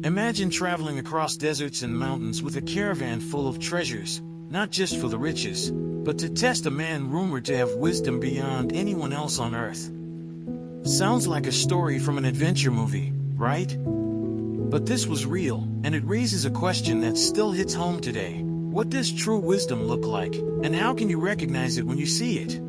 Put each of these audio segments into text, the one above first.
Imagine traveling across deserts and mountains with a caravan full of treasures, not just for the riches, but to test a man rumored to have wisdom beyond anyone else on earth. Sounds like a story from an adventure movie, right? But this was real, and it raises a question that still hits home today. What does true wisdom look like, and how can you recognize it when you see it?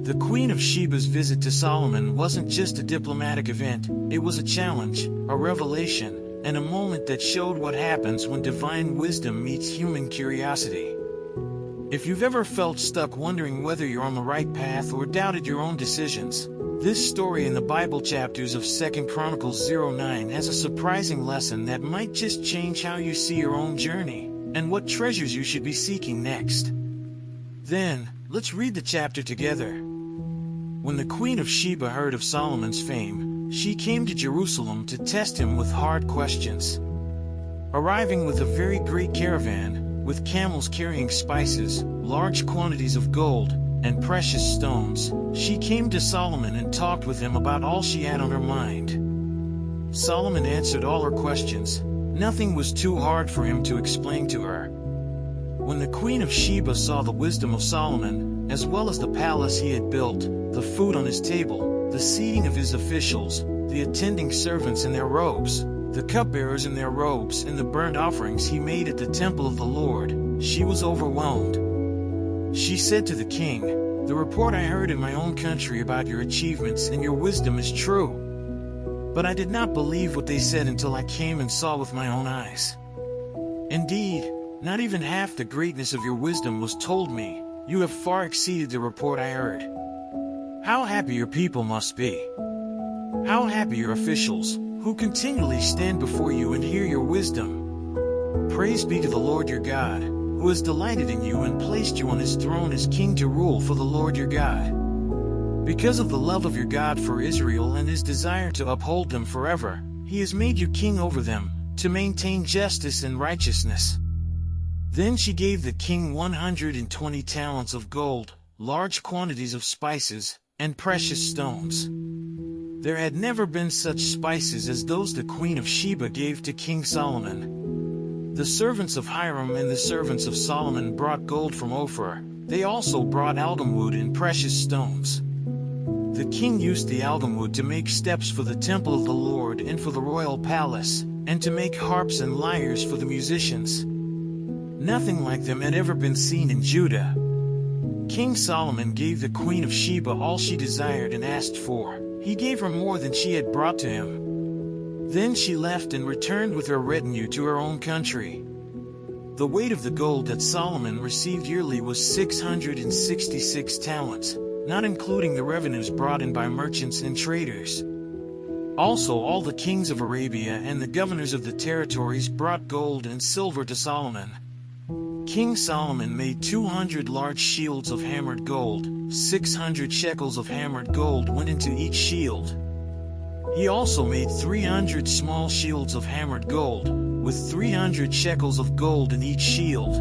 The Queen of Sheba's visit to Solomon wasn't just a diplomatic event, it was a challenge, a revelation, and a moment that showed what happens when divine wisdom meets human curiosity. If you've ever felt stuck wondering whether you're on the right path or doubted your own decisions, this story in the Bible chapters of 2 Chronicles 09 has a surprising lesson that might just change how you see your own journey, and what treasures you should be seeking next. Then, let's read the chapter together. When the Queen of Sheba heard of Solomon's fame, she came to Jerusalem to test him with hard questions. Arriving with a very great caravan, with camels carrying spices, large quantities of gold, and precious stones, she came to Solomon and talked with him about all she had on her mind. Solomon answered all her questions. Nothing was too hard for him to explain to her. When the Queen of Sheba saw the wisdom of Solomon, as well as the palace he had built, the food on his table, the seating of his officials, the attending servants in their robes, the cupbearers in their robes, and the burnt offerings he made at the temple of the Lord, she was overwhelmed. She said to the king, "The report I heard in my own country about your achievements and your wisdom is true. But I did not believe what they said until I came and saw with my own eyes. Indeed, not even half the greatness of your wisdom was told me. You have far exceeded the report I heard. How happy your people must be. How happy your officials, who continually stand before you and hear your wisdom. Praise be to the Lord your God, who has delighted in you and placed you on his throne as king to rule for the Lord your God. Because of the love of your God for Israel and his desire to uphold them forever, he has made you king over them, to maintain justice and righteousness." Then she gave the king 120 talents of gold, large quantities of spices, and precious stones. There had never been such spices as those the Queen of Sheba gave to King Solomon. The servants of Hiram and the servants of Solomon brought gold from Ophir. They also brought algum wood and precious stones. The king used the algum wood to make steps for the temple of the Lord and for the royal palace, and to make harps and lyres for the musicians. Nothing like them had ever been seen in Judah. King Solomon gave the Queen of Sheba all she desired and asked for. He gave her more than she had brought to him. Then she left and returned with her retinue to her own country. The weight of the gold that Solomon received yearly was 666 talents, not including the revenues brought in by merchants and traders. Also all the kings of Arabia and the governors of the territories brought gold and silver to Solomon. King Solomon made 200 large shields of hammered gold. 600 shekels of hammered gold went into each shield. He also made 300 small shields of hammered gold, with 300 shekels of gold in each shield.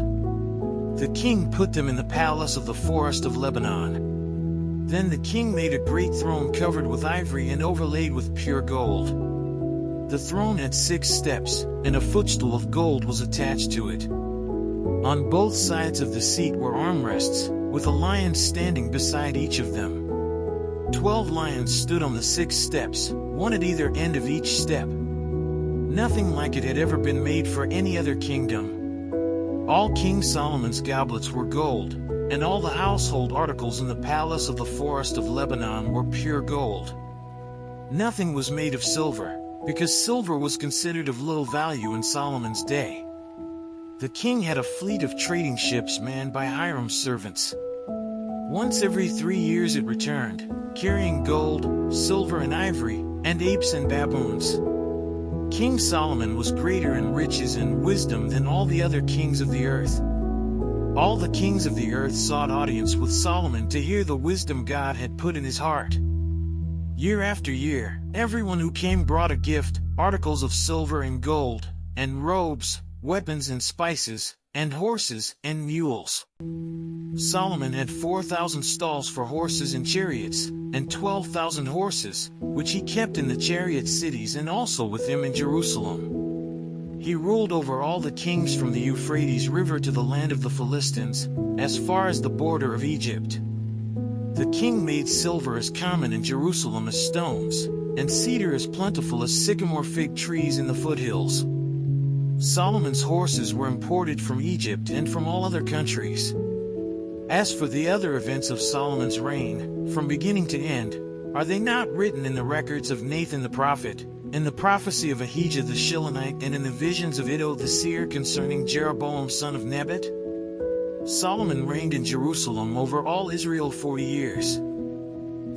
The king put them in the palace of the forest of Lebanon. Then the king made a great throne covered with ivory and overlaid with pure gold. The throne had 6 steps, and a footstool of gold was attached to it. On both sides of the seat were armrests, with a lion standing beside each of them. 12 lions stood on the 6 steps, one at either end of each step. Nothing like it had ever been made for any other kingdom. All King Solomon's goblets were gold, and all the household articles in the palace of the forest of Lebanon were pure gold. Nothing was made of silver, because silver was considered of little value in Solomon's day. The king had a fleet of trading ships manned by Hiram's servants. Once every 3 years it returned, carrying gold, silver and ivory, and apes and baboons. King Solomon was greater in riches and wisdom than all the other kings of the earth. All the kings of the earth sought audience with Solomon to hear the wisdom God had put in his heart. Year after year, everyone who came brought a gift, articles of silver and gold, and robes, weapons and spices, and horses and mules. Solomon had 4,000 stalls for horses and chariots, and 12,000 horses, which he kept in the chariot cities and also with him in Jerusalem. He ruled over all the kings from the Euphrates River to the land of the Philistines, as far as the border of Egypt. The king made silver as common in Jerusalem as stones, and cedar as plentiful as sycamore fig trees in the foothills. Solomon's horses were imported from Egypt and from all other countries. As for the other events of Solomon's reign, from beginning to end, are they not written in the records of Nathan the prophet, in the prophecy of Ahijah the Shilonite, and in the visions of Iddo the seer concerning Jeroboam son of Nebat? Solomon reigned in Jerusalem over all Israel 40 years.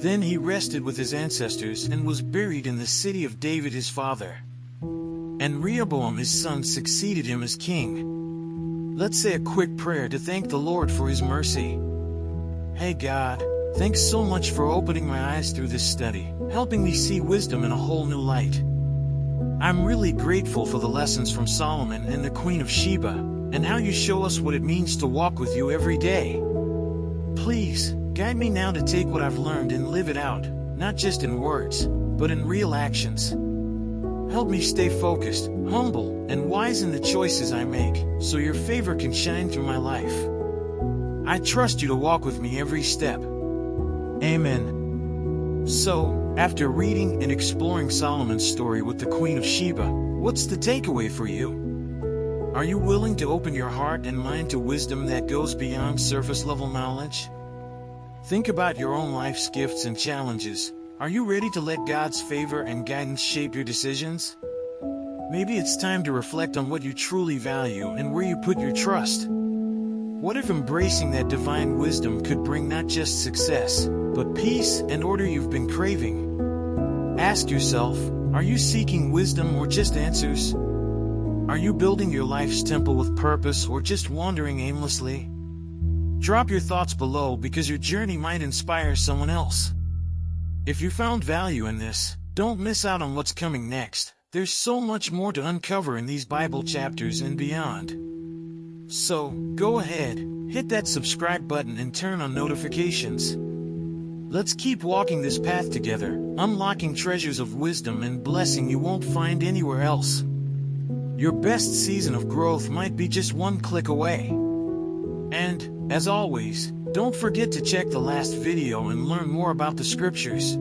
Then he rested with his ancestors and was buried in the city of David his father. And Rehoboam his son succeeded him as king. Let's say a quick prayer to thank the Lord for his mercy. Hey God, thanks so much for opening my eyes through this study, helping me see wisdom in a whole new light. I'm really grateful for the lessons from Solomon and the Queen of Sheba, and how you show us what it means to walk with you every day. Please, guide me now to take what I've learned and live it out, not just in words, but in real actions. Help me stay focused, humble, and wise in the choices I make, so your favor can shine through my life. I trust you to walk with me every step. Amen. So, after reading and exploring Solomon's story with the Queen of Sheba, what's the takeaway for you? Are you willing to open your heart and mind to wisdom that goes beyond surface-level knowledge? Think about your own life's gifts and challenges. Are you ready to let God's favor and guidance shape your decisions? Maybe it's time to reflect on what you truly value and where you put your trust. What if embracing that divine wisdom could bring not just success, but peace and order you've been craving? Ask yourself, are you seeking wisdom or just answers? Are you building your life's temple with purpose or just wandering aimlessly? Drop your thoughts below because your journey might inspire someone else. If you found value in this, don't miss out on what's coming next. There's so much more to uncover in these Bible chapters and beyond. So, go ahead, hit that subscribe button and turn on notifications. Let's keep walking this path together, unlocking treasures of wisdom and blessing you won't find anywhere else. Your best season of growth might be just one click away. And, as always, don't forget to check the last video and learn more about the scriptures.